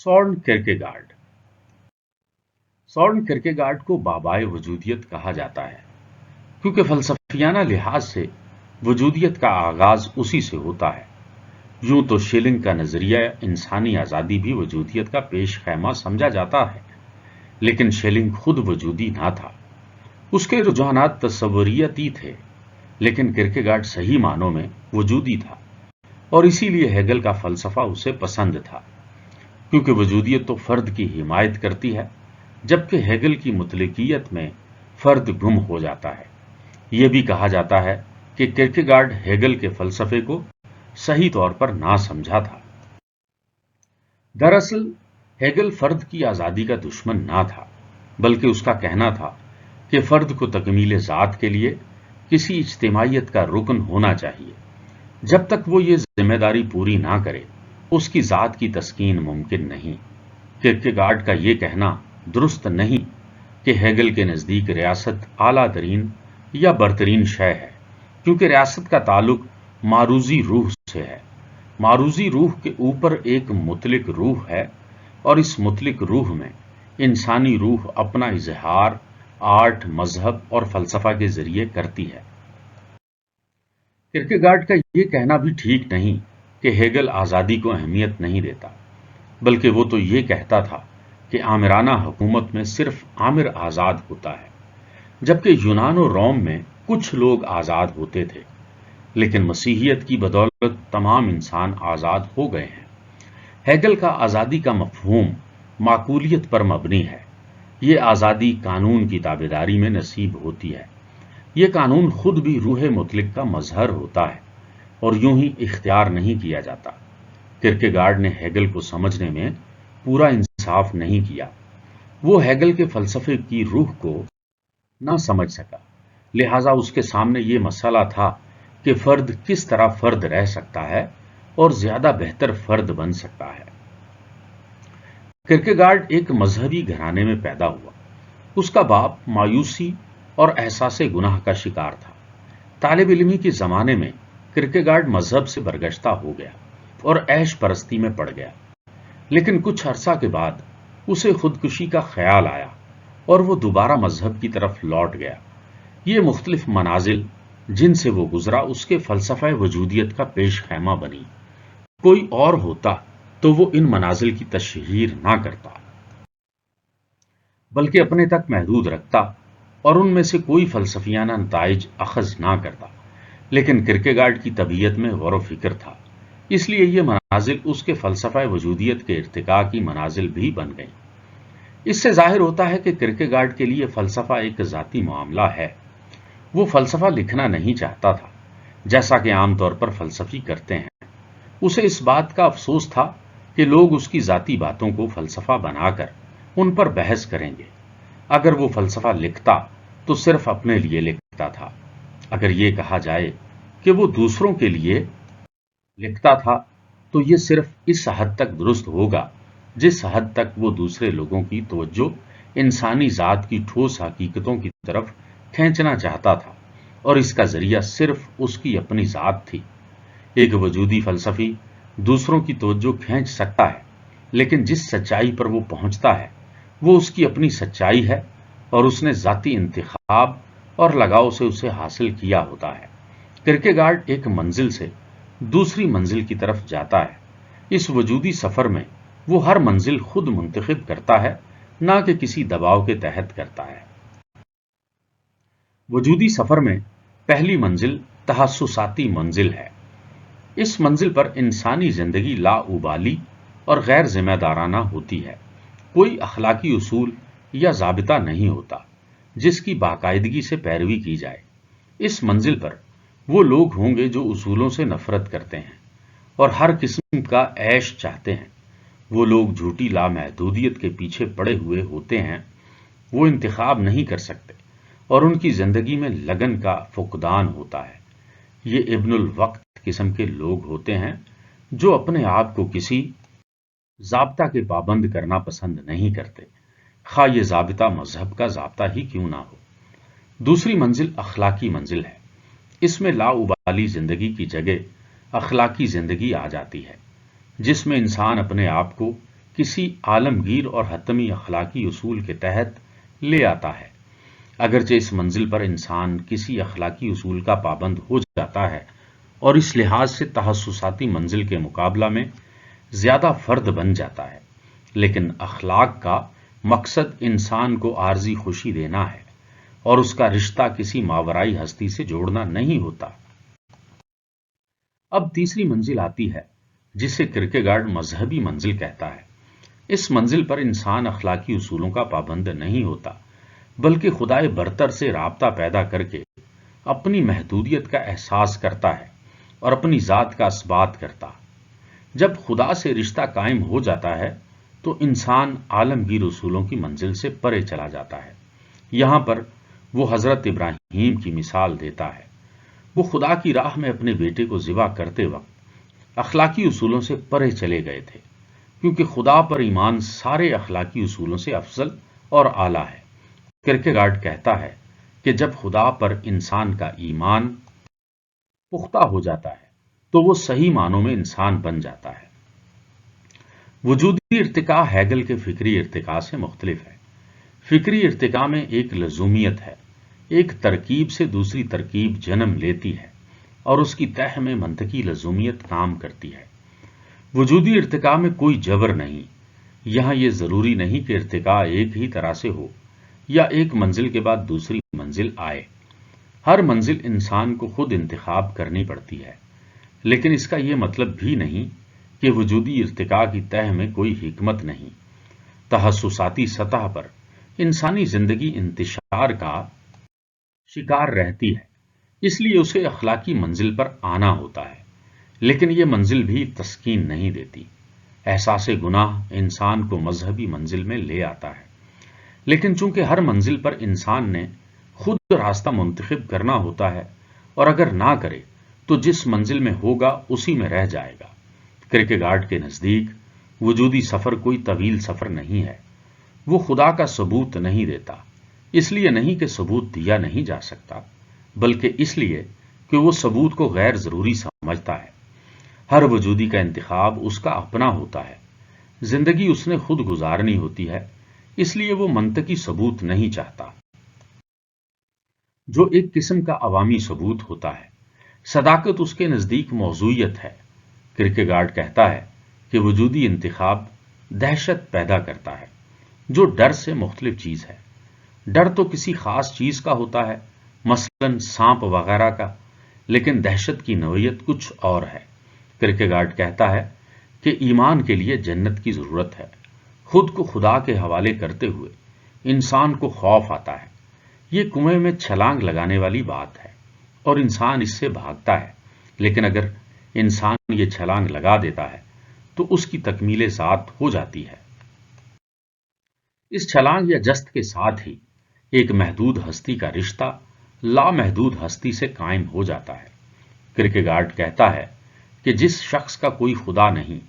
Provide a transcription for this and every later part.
سورن کیرکیگارڈ سورن کیرکیگارڈ کو بابائے وجودیت کہا جاتا ہے کیونکہ فلسفیانہ لحاظ سے وجودیت کا آغاز اسی سے ہوتا ہے۔ یوں تو شیلنگ کا نظریہ انسانی آزادی بھی وجودیت کا پیش خیمہ سمجھا جاتا ہے، لیکن شیلنگ خود وجودی نہ تھا۔ اس کے رجحانات تصوریتی تھے، لیکن کیرکیگارڈ صحیح معنوں میں وجودی تھا، اور اسی لیے ہیگل کا فلسفہ اسے پسند تھا، کیونکہ وجودیت تو فرد کی حمایت کرتی ہے، جبکہ ہیگل کی مطلقیت میں فرد گم ہو جاتا ہے۔ یہ بھی کہا جاتا ہے کہ کیرکیگارڈ ہیگل کے فلسفے کو صحیح طور پر نہ سمجھا تھا۔ دراصل ہیگل فرد کی آزادی کا دشمن نہ تھا، بلکہ اس کا کہنا تھا کہ فرد کو تکمیل ذات کے لیے کسی اجتماعیت کا رکن ہونا چاہیے۔ جب تک وہ یہ ذمہ داری پوری نہ کرے، اس کی ذات کی تسکین ممکن نہیں۔ کیرکیگارڈ کا یہ کہنا درست نہیں کہ ہیگل کے نزدیک ریاست اعلیٰ ترین یا برترین شے ہے، کیونکہ ریاست کا تعلق معروضی روح سے ہے۔ معروضی روح کے اوپر ایک مطلق روح ہے، اور اس مطلق روح میں انسانی روح اپنا اظہار آرٹ، مذہب اور فلسفہ کے ذریعے کرتی ہے۔ کیرکیگارڈ کا یہ کہنا بھی ٹھیک نہیں کہ ہیگل آزادی کو اہمیت نہیں دیتا، بلکہ وہ تو یہ کہتا تھا کہ آمرانہ حکومت میں صرف آمر آزاد ہوتا ہے، جبکہ یونان و روم میں کچھ لوگ آزاد ہوتے تھے، لیکن مسیحیت کی بدولت تمام انسان آزاد ہو گئے ہیں۔ ہیگل کا آزادی کا مفہوم معقولیت پر مبنی ہے۔ یہ آزادی قانون کی تابعداری میں نصیب ہوتی ہے۔ یہ قانون خود بھی روح مطلق کا مظہر ہوتا ہے، اور یوں ہی اختیار نہیں کیا جاتا۔ کیرکیگارڈ نے ہیگل کو سمجھنے میں پورا انصاف نہیں کیا۔ وہ ہیگل کے فلسفے کی روح کو نہ سمجھ سکا، لہذا اس کے سامنے یہ مسئلہ تھا کہ فرد کس طرح فرد رہ سکتا ہے اور زیادہ بہتر فرد بن سکتا ہے۔ کیرکیگارڈ ایک مذہبی گھرانے میں پیدا ہوا۔ اس کا باپ مایوسی اور احساس گناہ کا شکار تھا۔ طالب علمی کے زمانے میں کیرکیگارڈ مذہب سے برگشتہ ہو گیا اور عیش پرستی میں پڑ گیا، لیکن کچھ عرصہ کے بعد اسے خودکشی کا خیال آیا اور وہ دوبارہ مذہب کی طرف لوٹ گیا۔ یہ مختلف منازل جن سے وہ گزرا اس کے فلسفہ وجودیت کا پیش خیمہ بنی۔ کوئی اور ہوتا تو وہ ان منازل کی تشہیر نہ کرتا، بلکہ اپنے تک محدود رکھتا اور ان میں سے کوئی فلسفیانہ نتائج اخذ نہ کرتا، لیکن کیرکیگارڈ کی طبیعت میں غور و فکر تھا، اس لیے یہ منازل اس کے فلسفہ وجودیت کے ارتقاء کی منازل بھی بن گئیں۔ اس سے ظاہر ہوتا ہے کہ کیرکیگارڈ کے لیے فلسفہ ایک ذاتی معاملہ ہے۔ وہ فلسفہ لکھنا نہیں چاہتا تھا، جیسا کہ عام طور پر فلسفی کرتے ہیں۔ اسے اس بات کا افسوس تھا کہ لوگ اس کی ذاتی باتوں کو فلسفہ بنا کر ان پر بحث کریں گے۔ اگر وہ فلسفہ لکھتا تو صرف اپنے لیے لکھتا تھا۔ اگر یہ کہا جائے کہ وہ دوسروں کے لیے لکھتا تھا تو یہ صرف اس حد تک درست ہوگا جس حد تک وہ دوسرے لوگوں کی توجہ انسانی ذات کی ٹھوس حقیقتوں کی طرف کھینچنا چاہتا تھا، اور اس کا ذریعہ صرف اس کی اپنی ذات تھی۔ ایک وجودی فلسفی دوسروں کی توجہ کھینچ سکتا ہے، لیکن جس سچائی پر وہ پہنچتا ہے وہ اس کی اپنی سچائی ہے، اور اس نے ذاتی انتخاب اور لگاؤ سے اسے حاصل کیا ہوتا ہے۔ کیرکیگارڈ ایک منزل سے دوسری منزل کی طرف جاتا ہے۔ اس وجودی سفر میں وہ ہر منزل خود منتخب کرتا ہے، نہ کہ کسی دباؤ کے تحت کرتا ہے۔ وجودی سفر میں پہلی منزل تحسساتی منزل ہے۔ اس منزل پر انسانی زندگی لاابالی اور غیر ذمہ دارانہ ہوتی ہے۔ کوئی اخلاقی اصول یا ضابطہ نہیں ہوتا جس کی باقاعدگی سے پیروی کی جائے۔ اس منزل پر وہ لوگ ہوں گے جو اصولوں سے نفرت کرتے ہیں اور ہر قسم کا عیش چاہتے ہیں۔ وہ لوگ جھوٹی لامحدودیت کے پیچھے پڑے ہوئے ہوتے ہیں۔ وہ انتخاب نہیں کر سکتے اور ان کی زندگی میں لگن کا فقدان ہوتا ہے۔ یہ ابن الوقت قسم کے لوگ ہوتے ہیں جو اپنے آپ کو کسی ضابطہ کے پابند کرنا پسند نہیں کرتے، خواہ یہ ضابطہ مذہب کا ضابطہ ہی کیوں نہ ہو۔ دوسری منزل اخلاقی منزل ہے۔ اس میں لاابالی زندگی کی جگہ اخلاقی زندگی آ جاتی ہے، جس میں انسان اپنے آپ کو کسی عالمگیر اور حتمی اخلاقی اصول کے تحت لے آتا ہے۔ اگرچہ اس منزل پر انسان کسی اخلاقی اصول کا پابند ہو جاتا ہے اور اس لحاظ سے تحسساتی منزل کے مقابلہ میں زیادہ فرد بن جاتا ہے، لیکن اخلاق کا مقصد انسان کو عارضی خوشی دینا ہے اور اس کا رشتہ کسی ماورائی ہستی سے جوڑنا نہیں ہوتا۔ اب تیسری منزل آتی ہے جسے کرکیگارڈ مذہبی منزل کہتا ہے۔ اس منزل پر انسان اخلاقی اصولوں کا پابند نہیں ہوتا، بلکہ خدائے برتر سے رابطہ پیدا کر کے اپنی محدودیت کا احساس کرتا ہے اور اپنی ذات کا اثبات کرتا۔ جب خدا سے رشتہ قائم ہو جاتا ہے تو انسان عالمگیر اصولوں کی منزل سے پرے چلا جاتا ہے۔ یہاں پر وہ حضرت ابراہیم کی مثال دیتا ہے۔ وہ خدا کی راہ میں اپنے بیٹے کو ذبح کرتے وقت اخلاقی اصولوں سے پرے چلے گئے تھے، کیونکہ خدا پر ایمان سارے اخلاقی اصولوں سے افضل اور اعلیٰ ہے۔ کرکیگارڈ کہتا ہے کہ جب خدا پر انسان کا ایمان پختہ ہو جاتا ہے تو وہ صحیح معنوں میں انسان بن جاتا ہے۔ وجودی ارتقاء ہیگل کے فکری ارتقاء سے مختلف ہے۔ فکری ارتقاء میں ایک لزومیت ہے، ایک ترکیب سے دوسری ترکیب جنم لیتی ہے اور اس کی تہ میں منطقی لزومیت کام کرتی ہے۔ وجودی ارتقاء میں کوئی جبر نہیں۔ یہاں یہ ضروری نہیں کہ ارتقاء ایک ہی طرح سے ہو یا ایک منزل کے بعد دوسری منزل آئے۔ ہر منزل انسان کو خود انتخاب کرنی پڑتی ہے، لیکن اس کا یہ مطلب بھی نہیں کہ وجودی ارتقاء کی تہ میں کوئی حکمت نہیں۔ تحسساتی سطح پر انسانی زندگی انتشار کا شکار رہتی ہے، اس لیے اسے اخلاقی منزل پر آنا ہوتا ہے، لیکن یہ منزل بھی تسکین نہیں دیتی۔ احساس گناہ انسان کو مذہبی منزل میں لے آتا ہے، لیکن چونکہ ہر منزل پر انسان نے خود راستہ منتخب کرنا ہوتا ہے اور اگر نہ کرے تو جس منزل میں ہوگا اسی میں رہ جائے گا۔ کرکیگارڈ کے نزدیک وجودی سفر کوئی طویل سفر نہیں ہے۔ وہ خدا کا ثبوت نہیں دیتا، اس لیے نہیں کہ ثبوت دیا نہیں جا سکتا، بلکہ اس لیے کہ وہ ثبوت کو غیر ضروری سمجھتا ہے۔ ہر وجودی کا انتخاب اس کا اپنا ہوتا ہے۔ زندگی اس نے خود گزارنی ہوتی ہے، اس لیے وہ منطقی ثبوت نہیں چاہتا، جو ایک قسم کا عوامی ثبوت ہوتا ہے۔ صداقت اس کے نزدیک موضوعیت ہے۔ کرکیگارڈ کہتا ہے کہ وجودی انتخاب دہشت پیدا کرتا ہے، جو ڈر سے مختلف چیز ہے۔ ڈر تو کسی خاص چیز کا ہوتا ہے، مثلاً سانپ وغیرہ کا، لیکن دہشت کی نوعیت کچھ اور ہے۔ کرکیگارڈ کہتا ہے کہ ایمان کے لیے جنت کی ضرورت ہے۔ خود کو خدا کے حوالے کرتے ہوئے انسان کو خوف آتا ہے۔ یہ کنویں میں چھلانگ لگانے والی بات ہے اور انسان اس سے بھاگتا ہے، لیکن اگر انسان یہ چھلانگ لگا دیتا ہے تو اس کی تکمیل ذات ہو جاتی ہے۔ اس چھلانگ یا جست کے ساتھ ہی ایک محدود ہستی کا رشتہ لامحدود ہستی سے قائم ہو جاتا ہے۔ کرکیگارڈ کہتا ہے کہ جس شخص کا کوئی خدا نہیں،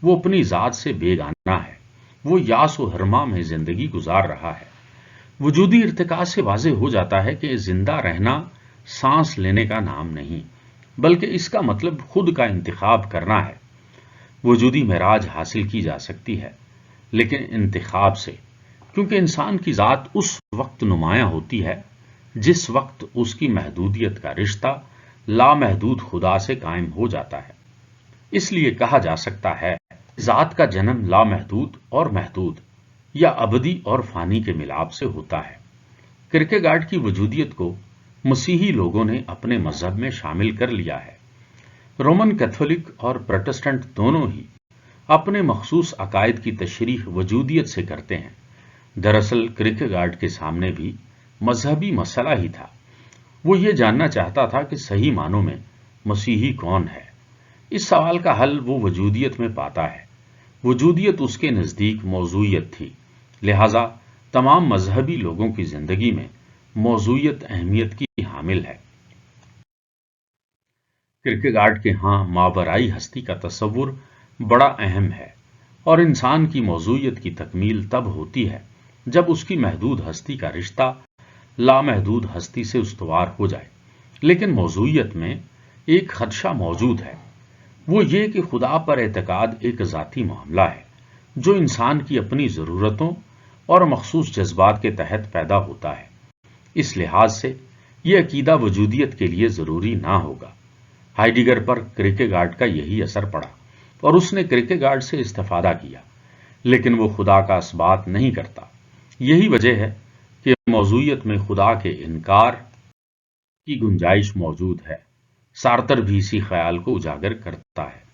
وہ اپنی ذات سے بیگانہ ہے، وہ یاس و ہرما میں زندگی گزار رہا ہے۔ وجودی ارتقاء سے واضح ہو جاتا ہے کہ زندہ رہنا سانس لینے کا نام نہیں، بلکہ اس کا مطلب خود کا انتخاب کرنا ہے۔ وجودی معراج حاصل کی جا سکتی ہے، لیکن انتخاب سے، کیونکہ انسان کی ذات اس وقت نمایاں ہوتی ہے جس وقت اس کی محدودیت کا رشتہ لامحدود خدا سے قائم ہو جاتا ہے۔ اس لیے کہا جا سکتا ہے ذات کا جنم لامحدود اور محدود یا ابدی اور فانی کے ملاپ سے ہوتا ہے۔ کرکیگارڈ کی وجودیت کو مسیحی لوگوں نے اپنے مذہب میں شامل کر لیا ہے۔ رومن کیتھولک اور پروٹسٹنٹ دونوں ہی اپنے مخصوص عقائد کی تشریح وجودیت سے کرتے ہیں۔ دراصل کرکیگارڈ کے سامنے بھی مذہبی مسئلہ ہی تھا۔ وہ یہ جاننا چاہتا تھا کہ صحیح معنوں میں مسیحی کون ہے۔ اس سوال کا حل وہ وجودیت میں پاتا ہے۔ وجودیت اس کے نزدیک موضوعیت تھی، لہذا تمام مذہبی لوگوں کی زندگی میں موضوعیت اہمیت کی حامل ہے۔ کرکیگارڈ کے ہاں ماورائی ہستی کا تصور بڑا اہم ہے، اور انسان کی موضوعیت کی تکمیل تب ہوتی ہے جب اس کی محدود ہستی کا رشتہ لامحدود ہستی سے استوار ہو جائے۔ لیکن موضوعیت میں ایک خدشہ موجود ہے، وہ یہ کہ خدا پر اعتقاد ایک ذاتی معاملہ ہے۔ جو انسان کی اپنی ضرورتوں اور مخصوص جذبات کے تحت پیدا ہوتا ہے۔ اس لحاظ سے یہ عقیدہ وجودیت کے لیے ضروری نہ ہوگا۔ ہائیڈگر پر کیرکیگارڈ کا یہی اثر پڑا اور اس نے کیرکیگارڈ سے استفادہ کیا، لیکن وہ خدا کا اثبات نہیں کرتا۔ یہی وجہ ہے کہ موضوعیت میں خدا کے انکار کی گنجائش موجود ہے۔ سارتر بھی اسی خیال کو اجاگر کرتا ہے۔